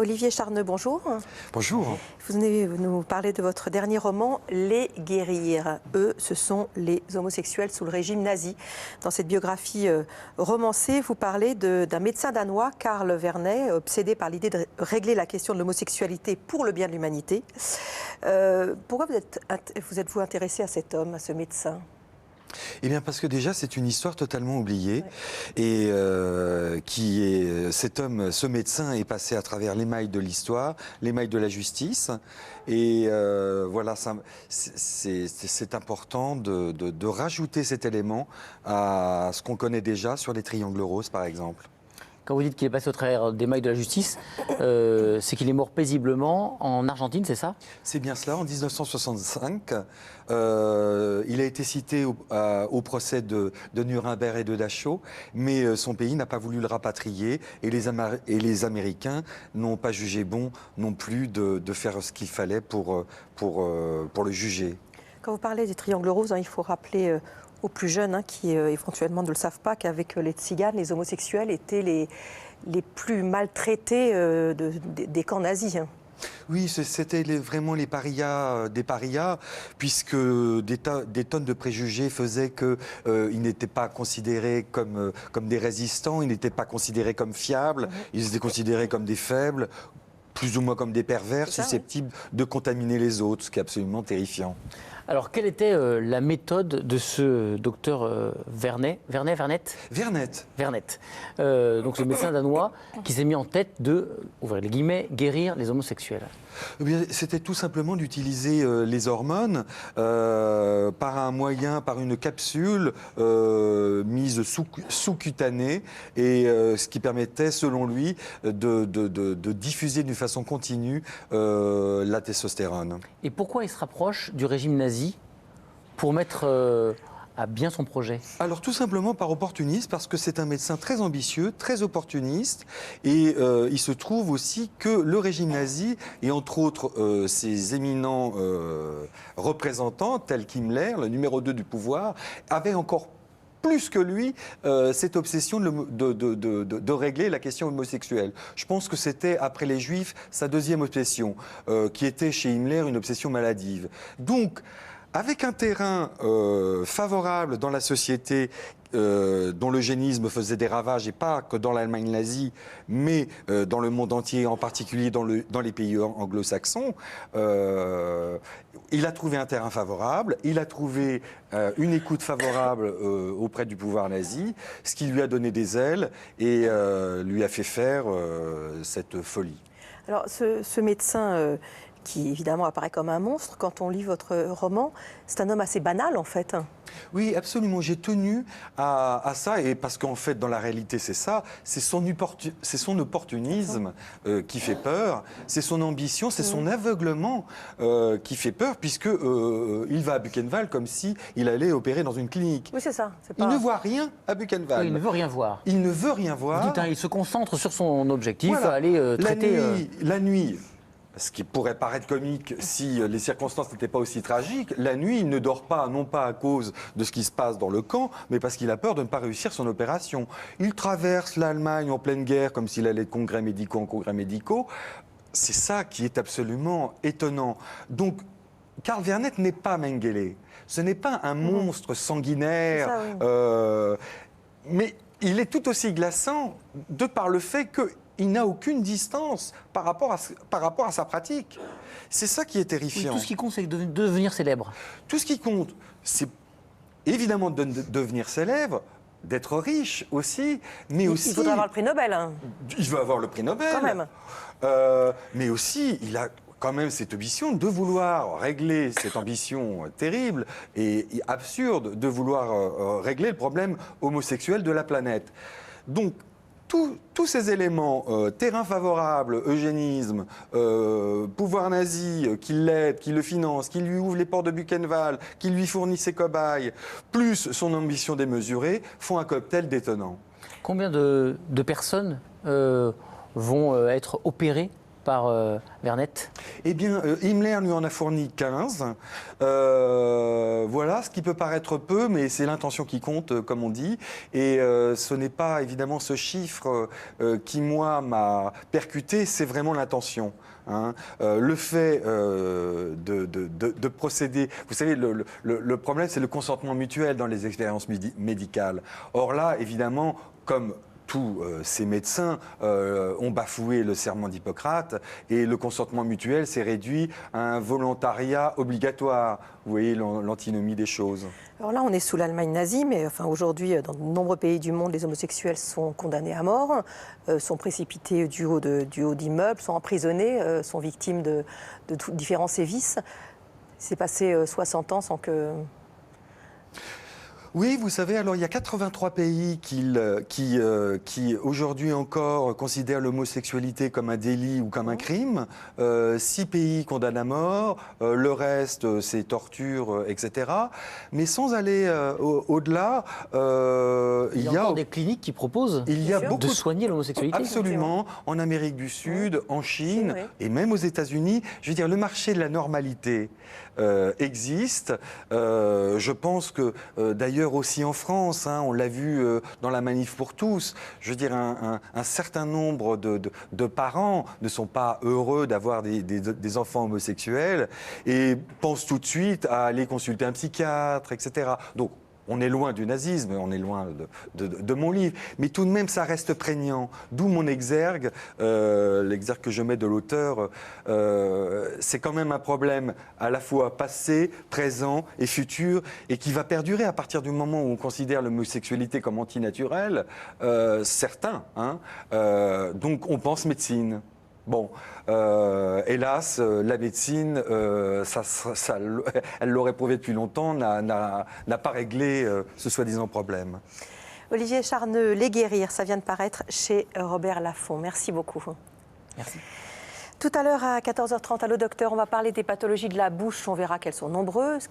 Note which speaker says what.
Speaker 1: Olivier Charneux, bonjour.
Speaker 2: Bonjour.
Speaker 1: Vous venez nous parler de votre dernier roman, Les Guérir. Eux, ce sont les homosexuels sous le régime nazi. Dans cette biographie romancée, vous parlez d'un médecin danois, Karl Vernet, obsédé par l'idée de régler la question de l'homosexualité pour le bien de l'humanité. Pourquoi vous êtes-vous intéressé à cet homme, à ce médecin ?
Speaker 2: Eh bien parce que déjà c'est une histoire totalement oubliée et cet homme, ce médecin est passé à travers les mailles de l'histoire, les mailles de la justice et voilà, c'est important de rajouter cet élément à ce qu'on connaît déjà sur les triangles roses par exemple.
Speaker 3: Quand vous dites qu'il est passé au travers des mailles de la justice, c'est qu'il est mort paisiblement en Argentine, c'est ça?
Speaker 2: C'est bien cela, en 1965. Il a été cité au procès de Nuremberg et de Dachau, mais son pays n'a pas voulu le rapatrier et les Américains n'ont pas jugé bon non plus de faire ce qu'il fallait pour le juger.
Speaker 1: Quand vous parlez des triangles roses, il faut rappeler aux plus jeunes qui éventuellement ne le savent pas qu'avec les tziganes, les homosexuels étaient les plus maltraités des camps nazis.
Speaker 2: Oui, c'était vraiment les parias des parias, puisque des tonnes de préjugés faisaient qu'ils n'étaient pas considérés comme des résistants, ils n'étaient pas considérés comme fiables, ils étaient considérés comme des faibles, plus ou moins comme des pervers, susceptibles de contaminer les autres, ce qui est absolument terrifiant.
Speaker 3: Alors, quelle était la méthode de ce docteur Vernet, donc ce médecin danois qui s'est mis en tête de, ouvrez les guillemets, guérir les homosexuels?
Speaker 2: Eh bien, c'était tout simplement d'utiliser les hormones par un moyen, par une capsule mise sous-cutanée, et ce qui permettait, selon lui, de diffuser d'une façon continue la testostérone.
Speaker 3: Et pourquoi il se rapproche du régime nazi pour mettre à bien son projet?
Speaker 2: Alors tout simplement par opportunisme, parce que c'est un médecin très ambitieux, très opportuniste, et il se trouve aussi que le régime nazi, et entre autres ses éminents représentants, tels qu'Himmler, le numéro 2 du pouvoir, avaient encore plus que lui, cette obsession de régler la question homosexuelle. Je pense que c'était, après les Juifs, sa deuxième obsession, qui était chez Himmler une obsession maladive. Donc, avec un terrain favorable dans la société, dont l'eugénisme faisait des ravages, et pas que dans l'Allemagne nazie, mais dans le monde entier, en particulier dans les pays anglo-saxons, il a trouvé un terrain favorable, il a trouvé une écoute favorable auprès du pouvoir nazi, ce qui lui a donné des ailes et lui a fait faire cette folie.
Speaker 1: Alors, ce médecin qui évidemment apparaît comme un monstre, quand on lit votre roman, c'est un homme assez banal en fait.
Speaker 2: Oui, absolument. J'ai tenu à ça, et parce qu'en fait, dans la réalité, c'est ça. C'est son opportunisme qui fait peur. C'est son ambition, c'est son aveuglement qui fait peur, puisque il va à Buchenwald comme si il allait opérer dans une clinique.
Speaker 1: Oui, c'est ça.
Speaker 2: Il ne voit rien à Buchenwald.
Speaker 3: Oui, il ne veut rien voir.
Speaker 2: Il ne veut rien voir.
Speaker 3: Vous dites, il se concentre sur son objectif,
Speaker 2: Voilà.
Speaker 3: aller traiter...
Speaker 2: La nuit. Ce qui pourrait paraître comique si les circonstances n'étaient pas aussi tragiques, la nuit, il ne dort pas, non pas à cause de ce qui se passe dans le camp, mais parce qu'il a peur de ne pas réussir son opération. Il traverse l'Allemagne en pleine guerre comme s'il allait de congrès médicaux en congrès médicaux. C'est ça qui est absolument étonnant. Donc, Karl Vernet n'est pas Mengele. Ce n'est pas un monstre sanguinaire, mais il est tout aussi glaçant de par le fait qu'il n'a aucune distance par rapport à sa pratique. C'est ça qui est terrifiant.
Speaker 3: Oui, tout ce qui compte, c'est de devenir célèbre.
Speaker 2: Tout ce qui compte, c'est évidemment de devenir célèbre, d'être riche aussi, mais aussi...
Speaker 1: Il faudra avoir le prix Nobel.
Speaker 2: Il veut avoir le prix Nobel.
Speaker 1: Quand même.
Speaker 2: Mais aussi, il a quand même cette ambition de vouloir régler cette ambition terrible et absurde de vouloir régler le problème homosexuel de la planète. Donc, tous ces éléments, terrain favorable, eugénisme, pouvoir nazi qui l'aide, qui le finance, qui lui ouvre les ports de Buchenwald, qui lui fournit ses cobayes, plus son ambition démesurée, font un cocktail détonnant.
Speaker 3: Combien de personnes vont être opérées par Vernet?
Speaker 2: Eh bien, Himmler lui en a fourni 15. Voilà, ce qui peut paraître peu, mais c'est l'intention qui compte, comme on dit. Et ce n'est pas évidemment ce chiffre qui, moi, m'a percuté, c'est vraiment l'intention. Hein. Le fait de procéder, vous savez, le problème, c'est le consentement mutuel dans les expériences médicales. Or là, évidemment, comme tous ces médecins ont bafoué le serment d'Hippocrate et le consentement mutuel s'est réduit à un volontariat obligatoire. Vous voyez l'antinomie des choses.
Speaker 1: Alors là, on est sous l'Allemagne nazie, mais enfin, aujourd'hui, dans de nombreux pays du monde, les homosexuels sont condamnés à mort, sont précipités du haut d'immeubles, sont emprisonnés, sont victimes de différents sévices. C'est passé 60 ans sans que...
Speaker 2: Oui, vous savez, alors il y a 83 pays qui aujourd'hui encore considèrent l'homosexualité comme un délit ou comme un crime. 6 pays condamnent à mort, le reste c'est torture, etc. Mais sans aller au-delà,
Speaker 3: il y a encore des cliniques qui proposent de soigner l'homosexualité.
Speaker 2: Absolument, en Amérique du Sud, en Chine et même aux États-Unis. Je veux dire, le marché de la normalité existe. Je pense que d'ailleurs aussi en France, hein, on l'a vu dans la manif pour tous, je veux dire un certain nombre de parents ne sont pas heureux d'avoir des enfants homosexuels et pensent tout de suite à aller consulter un psychiatre, etc. Donc on est loin du nazisme, on est loin de mon livre, mais tout de même ça reste prégnant. D'où mon exergue, l'exergue que je mets de l'auteur, c'est quand même un problème à la fois passé, présent et futur, et qui va perdurer à partir du moment où on considère l'homosexualité comme antinaturelle, certains. Hein, donc on pense médecine. Bon, hélas, la médecine, elle l'aurait prouvé depuis longtemps, n'a pas réglé ce soi-disant problème.
Speaker 1: Olivier Charneux, Les Guérir, ça vient de paraître chez Robert Laffont. Merci beaucoup.
Speaker 3: Merci.
Speaker 1: Tout à l'heure à 14h30, Allô Docteur, on va parler des pathologies de la bouche. On verra qu'elles sont nombreuses.